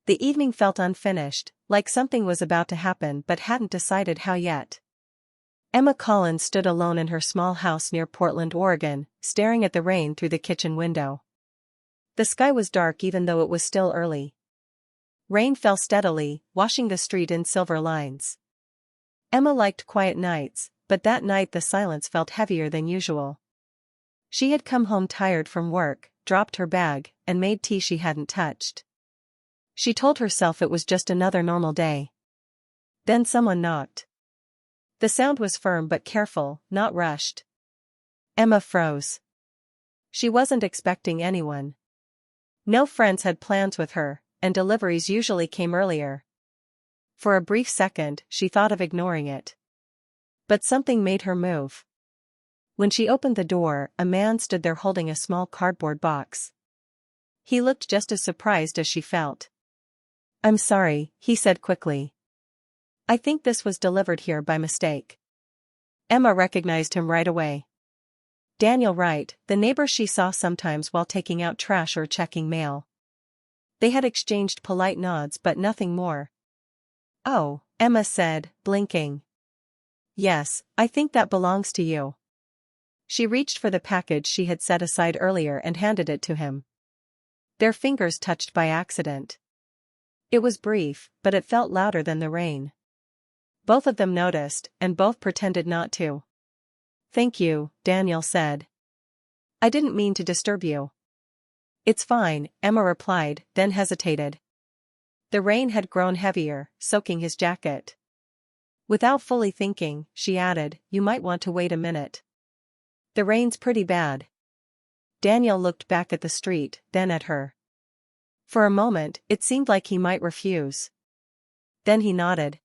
The evening felt unfinished, like something was about to happen but hadn't decided how yet. Emma Collins stood alone in her small house near Portland, Oregon, staring at the rain through the kitchen window. The sky was dark even though it was still early. Rain fell steadily, washing the street in silver lines. Emma liked quiet nights, but that night the silence felt heavier than usual. She had come home tired from work, dropped her bag, and made tea she hadn't touched. She told herself it was just another normal day. Then someone knocked. The sound was firm but careful, not rushed. Emma froze. She wasn't expecting anyone. No friends had plans with her, and deliveries usually came earlier. For a brief second, she thought of ignoring it. But something made her move. When she opened the door, a man stood there holding a small cardboard box. He looked just as surprised as she felt. "I'm sorry," he said quickly. "I think this was delivered here by mistake." Emma recognized him right away. Daniel Wright, the neighbor she saw sometimes while taking out trash or checking mail. They had exchanged polite nods but nothing more. "Oh," Emma said, blinking. "Yes, I think that belongs to you." She reached for the package she had set aside earlier and handed it to him. Their fingers touched by accident. It was brief, but it felt louder than the rain. Both of them noticed, and both pretended not to. "Thank you," Daniel said. "I didn't mean to disturb you." "It's fine," Emma replied, then hesitated. The rain had grown heavier, soaking his jacket. Without fully thinking, she added, "You might want to wait a minute. The rain's pretty bad." Daniel looked back at the street, then at her. For a moment, it seemed like he might refuse. Then he nodded.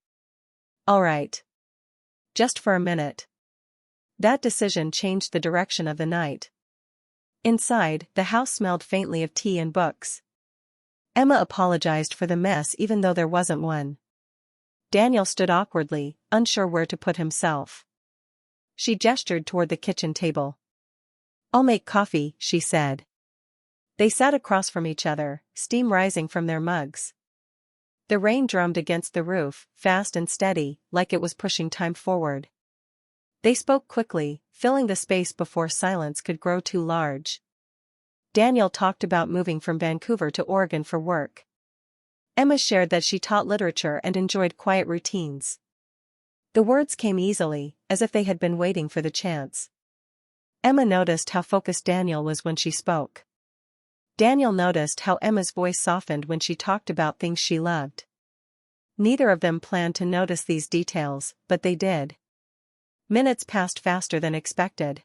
"All right. Just for a minute." That decision changed the direction of the night. Inside, the house smelled faintly of tea and books. Emma apologized for the mess even though there wasn't one. Daniel stood awkwardly, unsure where to put himself. She gestured toward the kitchen table. "I'll make coffee," she said. They sat across from each other, steam rising from their mugs. The rain drummed against the roof, fast and steady, like it was pushing time forward. They spoke quickly, filling the space before silence could grow too large. Daniel talked about moving from Vancouver to Oregon for work. Emma shared that she taught literature and enjoyed quiet routines. The words came easily, as if they had been waiting for the chance. Emma noticed how focused Daniel was when she spoke. Daniel noticed how Emma's voice softened when she talked about things she loved. Neither of them planned to notice these details, but they did. Minutes passed faster than expected.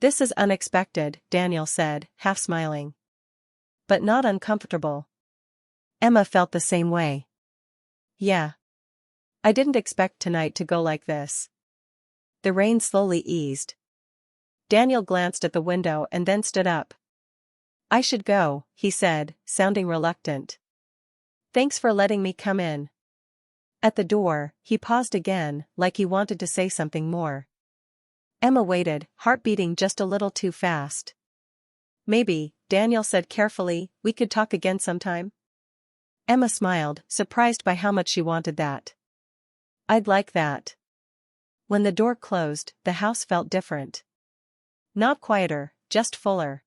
"This is unexpected," Daniel said, half smiling. "But not uncomfortable." Emma felt the same way. "Yeah. I didn't expect tonight to go like this." The rain slowly eased. Daniel glanced at the window and then stood up. "I should go," he said, sounding reluctant. "Thanks for letting me come in." At the door, he paused again, like he wanted to say something more. Emma waited, heart beating just a little too fast. "Maybe," Daniel said carefully, "we could talk again sometime?" Emma smiled, surprised by how much she wanted that. "I'd like that." When the door closed, the house felt different. Not quieter, just fuller.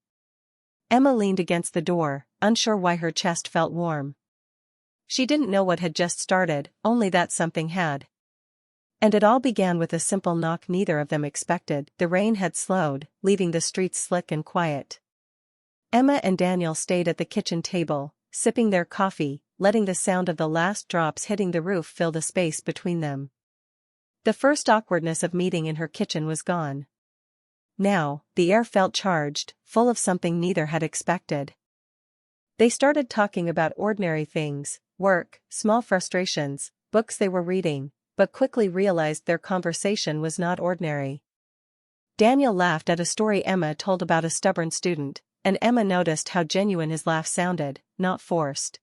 Emma leaned against the door, unsure why her chest felt warm. She didn't know what had just started, only that something had. And it all began with a simple knock neither of them expected. The rain had slowed, leaving the streets slick and quiet. Emma and Daniel stayed at the kitchen table, sipping their coffee, letting the sound of the last drops hitting the roof fill the space between them. The first awkwardness of meeting in her kitchen was gone. Now, the air felt charged, full of something neither had expected. They started talking about ordinary things, work, small frustrations, books they were reading, but quickly realized their conversation was not ordinary. Daniel laughed at a story Emma told about a stubborn student, and Emma noticed how genuine his laugh sounded, not forced.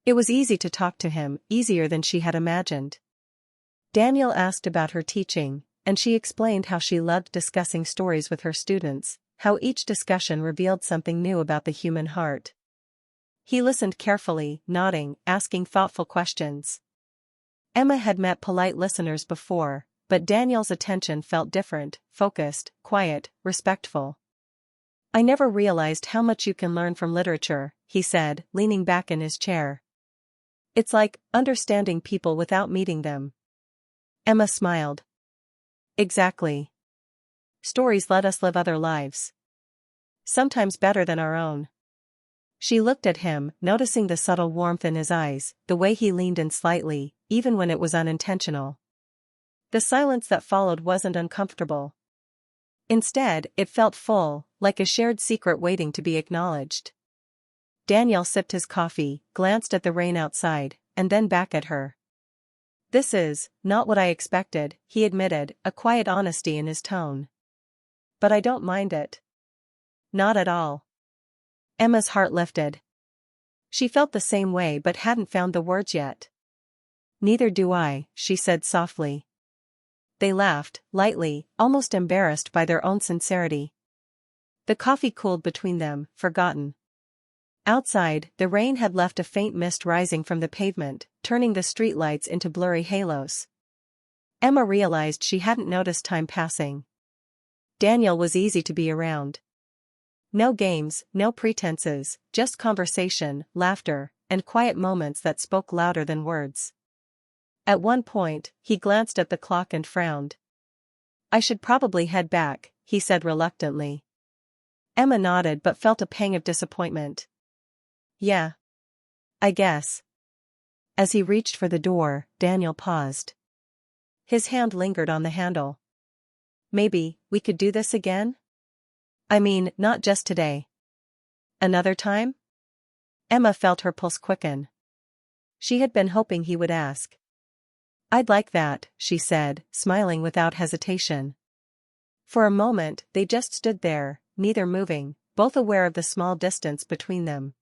It was easy to talk to him, easier than she had imagined. Daniel asked about her teaching, and she explained how she loved discussing stories with her students, how each discussion revealed something new about the human heart. He listened carefully, nodding, asking thoughtful questions. Emma had met polite listeners before, but Daniel's attention felt different, focused, quiet, respectful. "I never realized how much you can learn from literature," he said, leaning back in his chair. "It's like understanding people without meeting them." Emma smiled. "Exactly. Stories let us live other lives. Sometimes better than our own." She looked at him, noticing the subtle warmth in his eyes, the way he leaned in slightly, even when it was unintentional. The silence that followed wasn't uncomfortable. Instead, it felt full, like a shared secret waiting to be acknowledged. Daniel sipped his coffee, glanced at the rain outside, and then back at her. "This is not what I expected," he admitted, a quiet honesty in his tone. "But I don't mind it." "Not at all." Emma's heart lifted. She felt the same way but hadn't found the words yet. "Neither do I," she said softly. They laughed, lightly, almost embarrassed by their own sincerity. The coffee cooled between them, forgotten. Outside, the rain had left a faint mist rising from the pavement, turning the streetlights into blurry halos. Emma realized she hadn't noticed time passing. Daniel was easy to be around. No games, no pretenses, just conversation, laughter, and quiet moments that spoke louder than words. At one point, he glanced at the clock and frowned. "I should probably head back," he said reluctantly. Emma nodded but felt a pang of disappointment. "Yeah. I guess." As he reached for the door, Daniel paused. His hand lingered on the handle. "Maybe we could do this again? I mean, not just today. Another time?" Emma felt her pulse quicken. She had been hoping he would ask. "I'd like that," she said, smiling without hesitation. For a moment, they just stood there, neither moving, both aware of the small distance between them.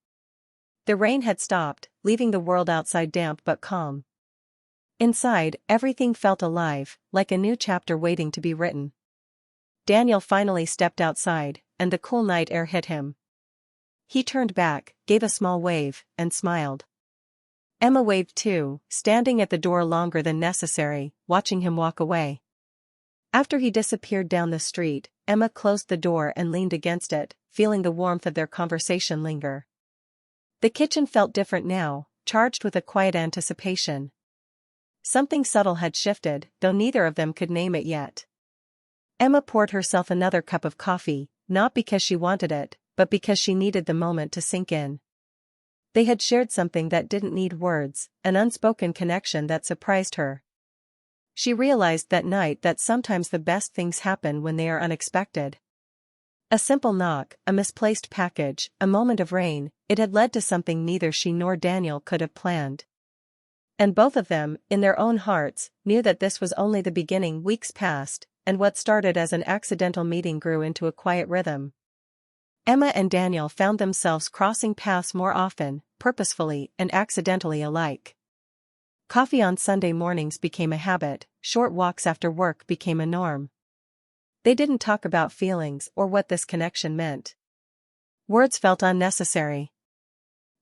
The rain had stopped, leaving the world outside damp but calm. Inside, everything felt alive, like a new chapter waiting to be written. Daniel finally stepped outside, and the cool night air hit him. He turned back, gave a small wave, and smiled. Emma waved too, standing at the door longer than necessary, watching him walk away. After he disappeared down the street, Emma closed the door and leaned against it, feeling the warmth of their conversation linger. The kitchen felt different now, charged with a quiet anticipation. Something subtle had shifted, though neither of them could name it yet. Emma poured herself another cup of coffee, not because she wanted it, but because she needed the moment to sink in. They had shared something that didn't need words, an unspoken connection that surprised her. She realized that night that sometimes the best things happen when they are unexpected. A simple knock, a misplaced package, a moment of rain, it had led to something neither she nor Daniel could have planned. And both of them, in their own hearts, knew that this was only the beginning. Weeks passed, and what started as an accidental meeting grew into a quiet rhythm. Emma and Daniel found themselves crossing paths more often, purposefully and accidentally alike. Coffee on Sunday mornings became a habit, short walks after work became a norm. They didn't talk about feelings or what this connection meant. Words felt unnecessary.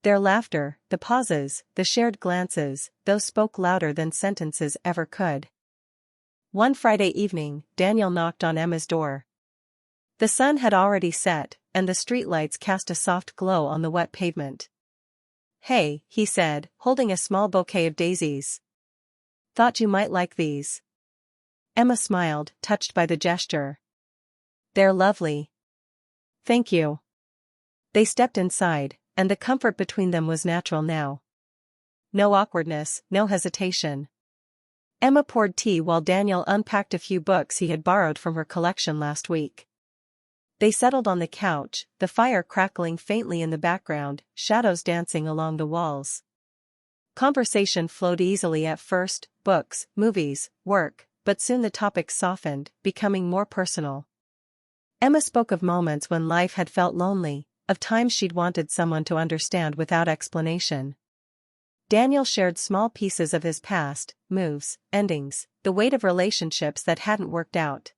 Their laughter, the pauses, the shared glances, those spoke louder than sentences ever could. One Friday evening, Daniel knocked on Emma's door. The sun had already set, and the streetlights cast a soft glow on the wet pavement. "Hey," he said, holding a small bouquet of daisies. "Thought you might like these." Emma smiled, touched by the gesture. "They're lovely." "Thank you." They stepped inside, and the comfort between them was natural now. No awkwardness, no hesitation. Emma poured tea while Daniel unpacked a few books he had borrowed from her collection last week. They settled on the couch, the fire crackling faintly in the background, shadows dancing along the walls. Conversation flowed easily at first, books, movies, work, but soon the topics softened, becoming more personal. Emma spoke of moments when life had felt lonely, of times she'd wanted someone to understand without explanation. Daniel shared small pieces of his past, moves, endings, the weight of relationships that hadn't worked out.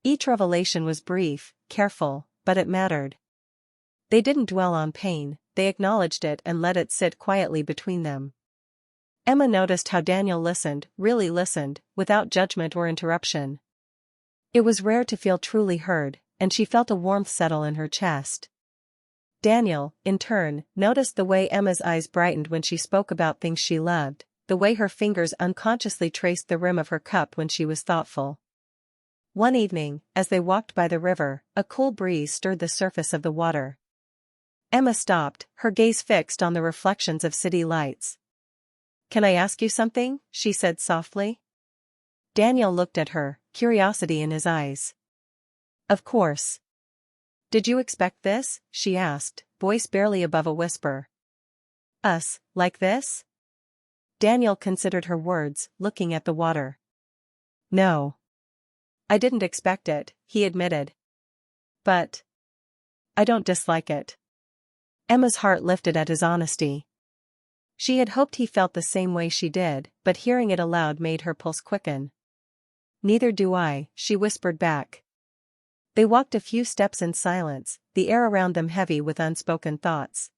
Each revelation was brief, careful, but it mattered. They didn't dwell on pain, they acknowledged it and let it sit quietly between them. Emma noticed how Daniel listened, really listened, without judgment or interruption. It was rare to feel truly heard, and she felt a warmth settle in her chest. Daniel, in turn, noticed the way Emma's eyes brightened when she spoke about things she loved, the way her fingers unconsciously traced the rim of her cup when she was thoughtful. One evening, as they walked by the river, a cool breeze stirred the surface of the water. Emma stopped, her gaze fixed on the reflections of city lights. "Can I ask you something?" she said softly. Daniel looked at her, curiosity in his eyes. "Of course." "Did you expect this?" she asked, voice barely above a whisper. "Us, like this?" Daniel considered her words, looking at the water. "No. I didn't expect it," he admitted. "But I don't dislike it." Emma's heart lifted at his honesty. She had hoped he felt the same way she did, but hearing it aloud made her pulse quicken. "Neither do I," she whispered back. They walked a few steps in silence, the air around them heavy with unspoken thoughts.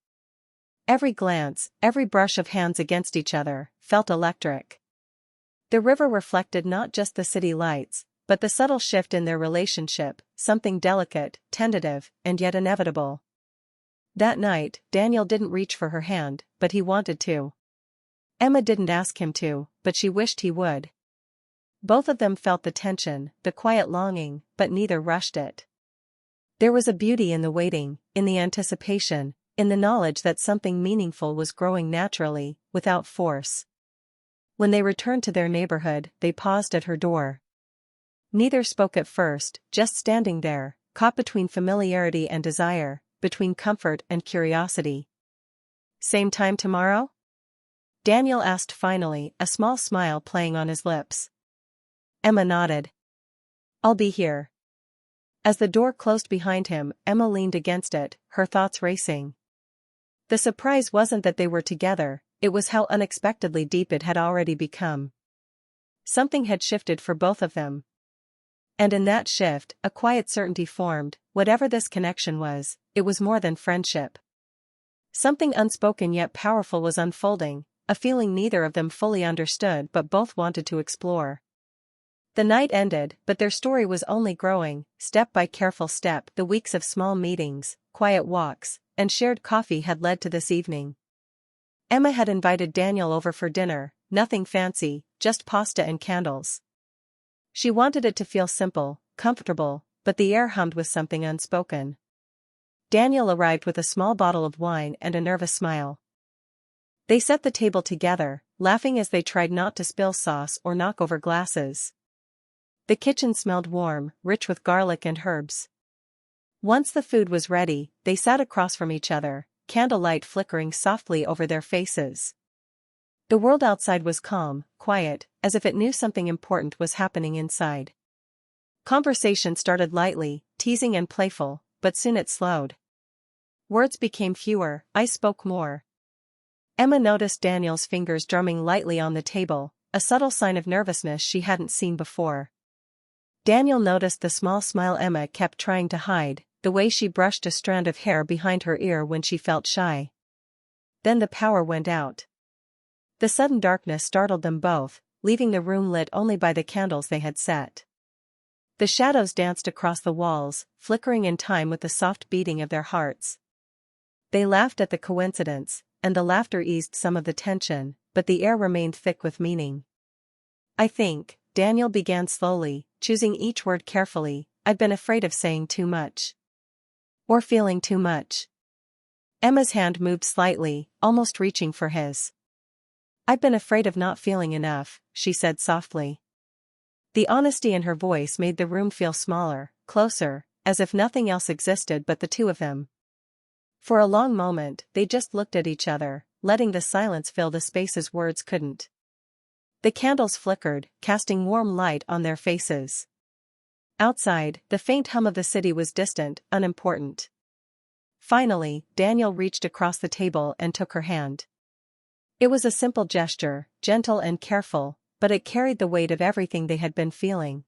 Every glance, every brush of hands against each other, felt electric. The river reflected not just the city lights, but the subtle shift in their relationship, something delicate, tentative, and yet inevitable. That night, Daniel didn't reach for her hand, but he wanted to. Emma didn't ask him to, but she wished he would. Both of them felt the tension, the quiet longing, but neither rushed it. There was a beauty in the waiting, in the anticipation, in the knowledge that something meaningful was growing naturally, without force. When they returned to their neighborhood, they paused at her door. Neither spoke at first, just standing there, caught between familiarity and desire, between comfort and curiosity. "Same time tomorrow?" Daniel asked finally, a small smile playing on his lips. Emma nodded. "I'll be here." As the door closed behind him, Emma leaned against it, her thoughts racing. The surprise wasn't that they were together, it was how unexpectedly deep it had already become. Something had shifted for both of them. And in that shift, a quiet certainty formed, whatever this connection was, it was more than friendship. Something unspoken yet powerful was unfolding, a feeling neither of them fully understood but both wanted to explore. The night ended, but their story was only growing, step by careful step. The weeks of small meetings, quiet walks, and shared coffee had led to this evening. Emma had invited Daniel over for dinner, nothing fancy, just pasta and candles. She wanted it to feel simple, comfortable, but the air hummed with something unspoken. Daniel arrived with a small bottle of wine and a nervous smile. They set the table together, laughing as they tried not to spill sauce or knock over glasses. The kitchen smelled warm, rich with garlic and herbs. Once the food was ready, they sat across from each other, candlelight flickering softly over their faces. The world outside was calm, quiet, as if it knew something important was happening inside. Conversation started lightly, teasing and playful, but soon it slowed. Words became fewer, I spoke more. Emma noticed Daniel's fingers drumming lightly on the table, a subtle sign of nervousness she hadn't seen before. Daniel noticed the small smile Emma kept trying to hide, the way she brushed a strand of hair behind her ear when she felt shy. Then the power went out. The sudden darkness startled them both, leaving the room lit only by the candles they had set. The shadows danced across the walls, flickering in time with the soft beating of their hearts. They laughed at the coincidence, and the laughter eased some of the tension, but the air remained thick with meaning. "I think," Daniel began slowly, choosing each word carefully, "I'd been afraid of saying too much. Or feeling too much." Emma's hand moved slightly, almost reaching for his. "I've been afraid of not feeling enough," she said softly. The honesty in her voice made the room feel smaller, closer, as if nothing else existed but the two of them. For a long moment, they just looked at each other, letting the silence fill the spaces words couldn't. The candles flickered, casting warm light on their faces. Outside, the faint hum of the city was distant, unimportant. Finally, Daniel reached across the table and took her hand. It was a simple gesture, gentle and careful, but it carried the weight of everything they had been feeling.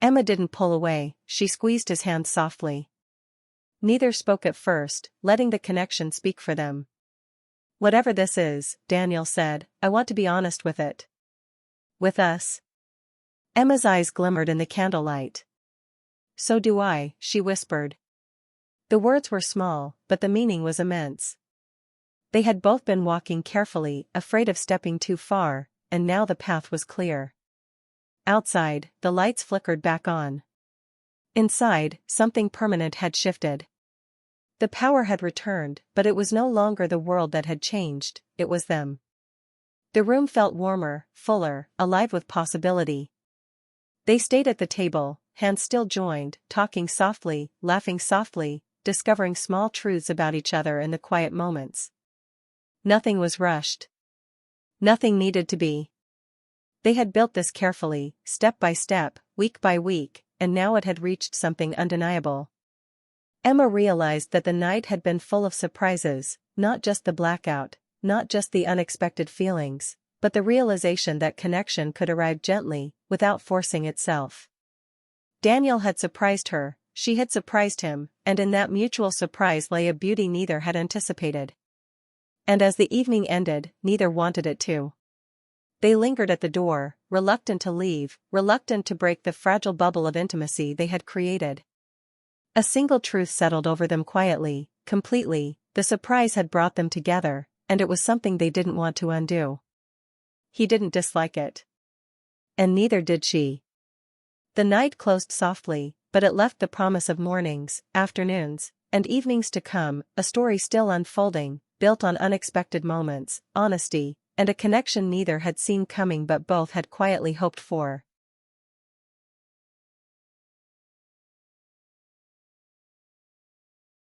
Emma didn't pull away, she squeezed his hand softly. Neither spoke at first, letting the connection speak for them. "Whatever this is," Daniel said, "I want to be honest with it." "With us?" Emma's eyes glimmered in the candlelight. "So do I," she whispered. The words were small, but the meaning was immense. They had both been walking carefully, afraid of stepping too far, and now the path was clear. Outside, the lights flickered back on. Inside, something permanent had shifted. The power had returned, but it was no longer the world that had changed, it was them. The room felt warmer, fuller, alive with possibility. They stayed at the table, hands still joined, talking softly, laughing softly, discovering small truths about each other in the quiet moments. Nothing was rushed. Nothing needed to be. They had built this carefully, step by step, week by week, and now it had reached something undeniable. Emma realized that the night had been full of surprises, not just the blackout, not just the unexpected feelings, but the realization that connection could arrive gently, without forcing itself. Daniel had surprised her, she had surprised him, and in that mutual surprise lay a beauty neither had anticipated. And as the evening ended, neither wanted it to. They lingered at the door, reluctant to leave, reluctant to break the fragile bubble of intimacy they had created. A single truth settled over them quietly, completely: the surprise had brought them together, and it was something they didn't want to undo. He didn't dislike it. And neither did she. The night closed softly, but it left the promise of mornings, afternoons, and evenings to come, a story still unfolding, built on unexpected moments, honesty, and a connection neither had seen coming but both had quietly hoped for.